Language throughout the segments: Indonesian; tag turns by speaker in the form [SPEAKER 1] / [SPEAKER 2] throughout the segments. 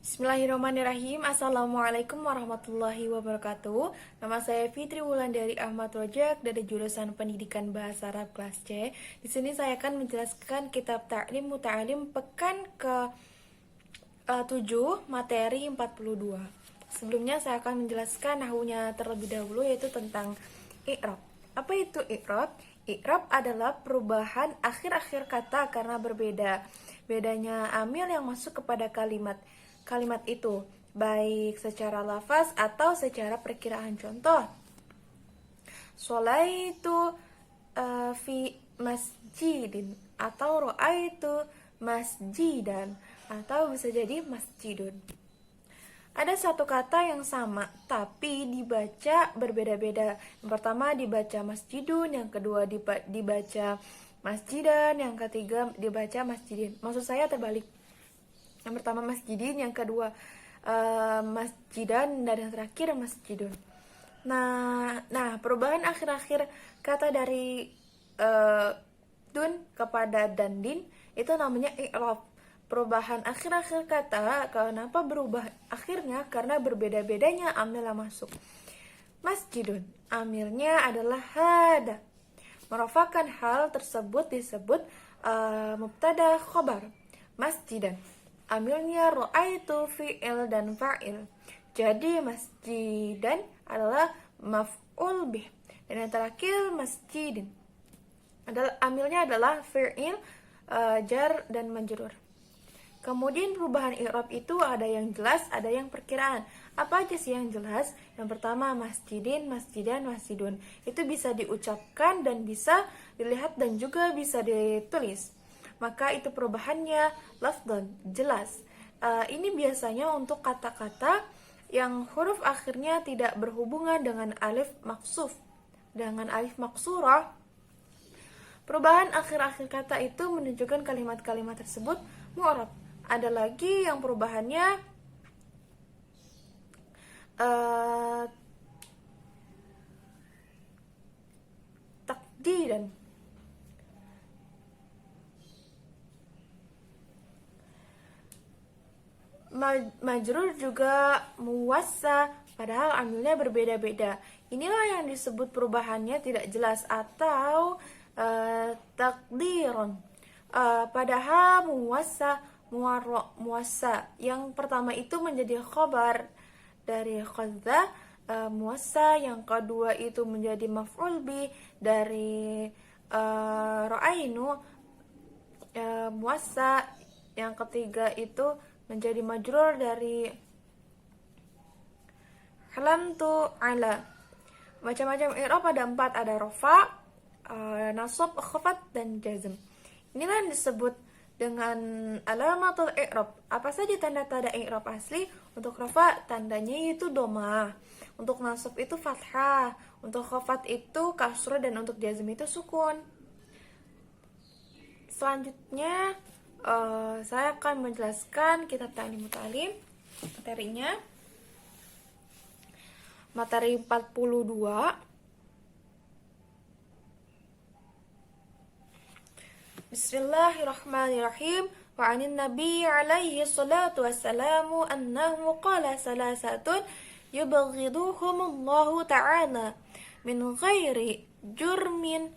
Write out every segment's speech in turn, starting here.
[SPEAKER 1] Bismillahirrahmanirrahim. Assalamualaikum warahmatullahi wabarakatuh. Nama saya Fitri Wulandari Ahmad Rojak dari jurusan Pendidikan Bahasa Arab kelas C. Di sini saya akan menjelaskan kitab Ta'lim Muta'alim pekan ke 7 materi 42. Sebelumnya saya akan menjelaskan nahwunya terlebih dahulu, yaitu tentang i'rab. Apa itu i'rab? I'rab adalah perubahan akhir-akhir kata karena berbeda. Bedanya amil yang masuk kepada kalimat itu, baik secara lafaz atau secara perkiraan. Contoh, sholaitu fi masjidin atau ro'aitu masjidan, atau bisa jadi masjidun. Ada satu kata yang sama tapi dibaca berbeda-beda. Yang pertama dibaca masjidun, yang kedua dibaca masjidan, yang ketiga dibaca masjidin. Maksud saya terbalik. Yang pertama masjidin, yang kedua masjidan, dan yang terakhir masjidun. Nah, perubahan akhir-akhir kata dari dun kepada dandin itu namanya i'rab. Perubahan akhir-akhir kata, kenapa berubah akhirnya? Karena berbeda-bedanya amil yang masuk. Masjidun, amilnya adalah hada. Merupakan hal tersebut disebut mubtada khobar. Masjidan, amilnya ro'aitu fi'il dan fa'il. Jadi masjidan adalah maf'ul bih. Dan yang terakhir masjidin, amilnya adalah fi'il, jar dan majrur. Kemudian perubahan i'rab itu ada yang jelas, ada yang perkiraan. Apa aja sih yang jelas? Yang pertama masjidin, masjidan, masjidun. Itu bisa diucapkan dan bisa dilihat dan juga bisa ditulis. Maka itu perubahannya lafdhan, jelas. Ini biasanya untuk kata-kata yang huruf akhirnya tidak berhubungan dengan alif maksuf, dengan alif maksurah. Perubahan akhir-akhir kata itu menunjukkan kalimat-kalimat tersebut mu'rab. Ada lagi yang perubahannya takdiran. Majrur juga muwassa, padahal amilnya berbeda-beda. Inilah yang disebut perubahannya tidak jelas atau takdiron. Padahal muwassa, muwassa yang pertama itu menjadi khobar dari khadza, muwassa yang kedua itu menjadi maf'ul bi dari ra'ainu, muwassa yang ketiga itu menjadi majrur dari halamtu ala. Macam-macam i'rab ada 4, ada rafa, nasab, khafat, dan jazm. Inilah yang disebut dengan alamatul i'rab. Apa saja tanda-tanda i'rab asli? Untuk rafa tandanya itu dhamma, untuk nasab itu fathah, untuk khafat itu kasrah, dan untuk jazm itu sukun. Selanjutnya saya akan menjelaskan kitab Ta'lim Muta'alim materinya. Materi 42. Bismillahirrahmanirrahim. Wa 'anin nabi alaihi salatu wassalamu annahu qala salasatun yubghiduhumullahu ta'ala min ghairi jurmil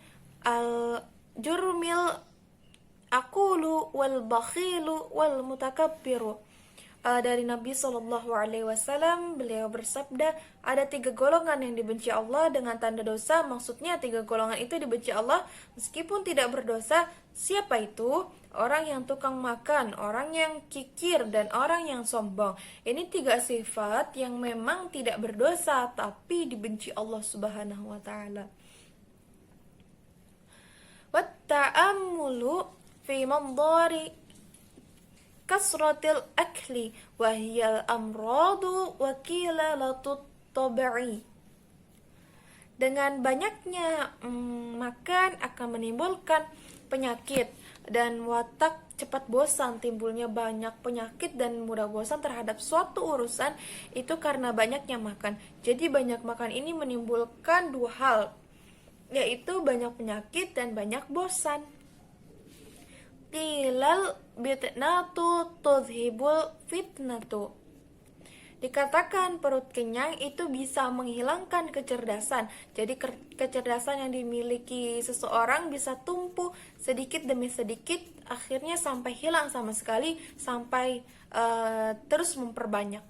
[SPEAKER 1] aqulu wal bakhilu wal mutakabbiru. Dari Nabi SAW, beliau bersabda, ada 3 golongan yang dibenci Allah dengan tanda dosa. Maksudnya 3 golongan itu dibenci Allah meskipun tidak berdosa. Siapa itu? Orang yang tukang makan, orang yang kikir, dan orang yang sombong. Ini 3 sifat yang memang tidak berdosa tapi dibenci Allah Subhanahu wa ta'ala. Wat ta'ammulu fi mandari kasratil akli wahiyal amradu wakilalatut tabi'i. Dengan banyaknya makan akan menimbulkan penyakit, dan watak cepat bosan. Timbulnya banyak penyakit dan mudah bosan terhadap suatu urusan itu karena banyaknya makan. Jadi banyak makan ini menimbulkan 2 hal, yaitu banyak penyakit dan banyak bosan. qilal bitnatu tudhibul fitnatu. Dikatakan perut kenyang itu bisa menghilangkan kecerdasan. Jadi kecerdasan yang dimiliki seseorang bisa tumbuh sedikit demi sedikit, akhirnya sampai hilang sama sekali, sampai terus memperbanyak.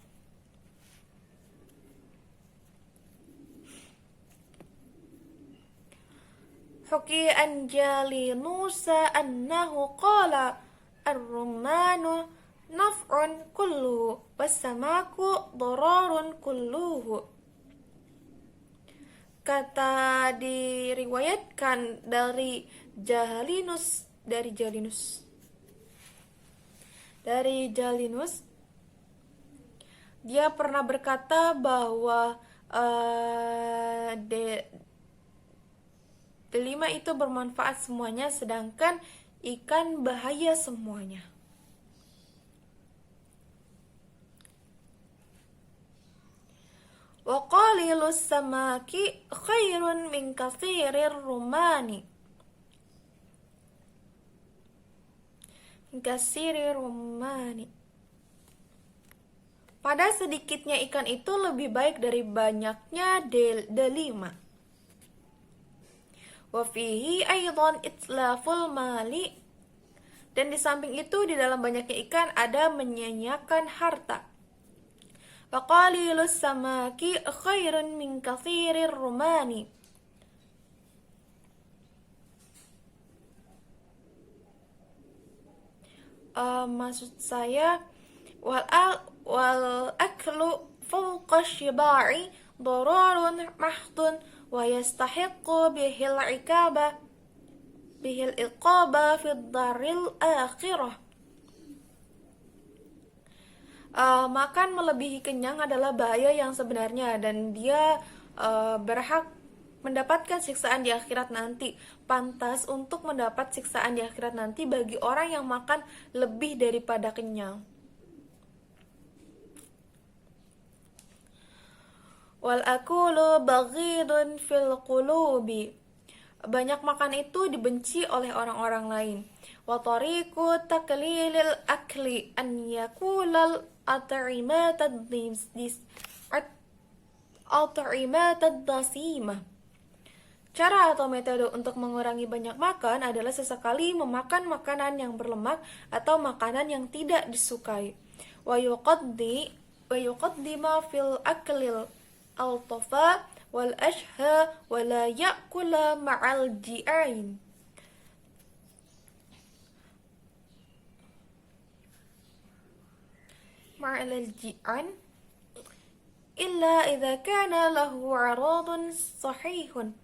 [SPEAKER 1] Huki an Jalinusa annahu qala ar-rumanu naf'un kulluhu wassamaku dararun kulluhu. Kata diriwayatkan dari Jalinus, dia pernah berkata bahwa delima itu bermanfaat semuanya, sedangkan ikan bahaya semuanya. Wa qalilus samaki khairun min katsirir rumani. Pada sedikitnya ikan itu lebih baik dari banyaknya delima. Wa fihi aidan itlaful mali. Dan di samping itu, di dalam banyaknya ikan ada menyia-nyiakan harta. Wa qalilus samaki khairun min katsirir rumani. Maksud saya wal aklu fawqa shiba'i dararun mahdun wa yastahiqqu bihil iqaba fid daril akhirah. Makan melebihi kenyang adalah bahaya yang sebenarnya, dan dia berhak mendapatkan siksaan di akhirat nanti. Pantas untuk mendapat siksaan di akhirat nanti bagi orang yang makan lebih daripada kenyang. Wal akulu baghidun fil qulubi. Banyak makan itu dibenci oleh orang-orang lain. Wa tariqu taklilil akli an yakulal at'imatad dasimah. Cara atau metode untuk mengurangi banyak makan adalah sesekali memakan makanan yang berlemak atau makanan yang tidak disukai. Wa yuqaddima fil aklil al-tafa wal ashha wa la ya'kula ma'al ji'ain. Ma'al ji'an illa idza kana lahu 'aradun sahihun.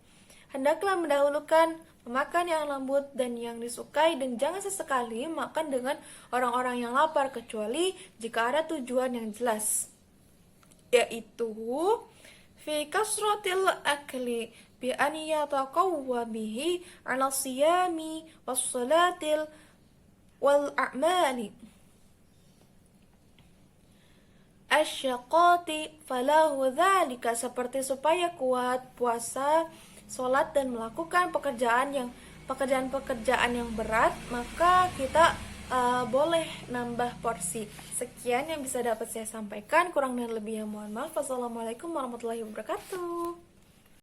[SPEAKER 1] Hendaklah mendahulukan memakan yang lembut dan yang disukai, dan jangan sesekali makan dengan orang-orang yang lapar kecuali jika ada tujuan yang jelas, yaitu fi kasratil akli bi an yataqawwa bihi 'ala siyami was salatil wal a'mali asyaqati falahu dzalika, seperti supaya kuat puasa, sholat, dan melakukan pekerjaan-pekerjaan yang berat, maka kita boleh nambah porsi. Sekian yang bisa dapat saya sampaikan, kurang dan lebihnya mohon maaf. Wassalamualaikum warahmatullahi wabarakatuh.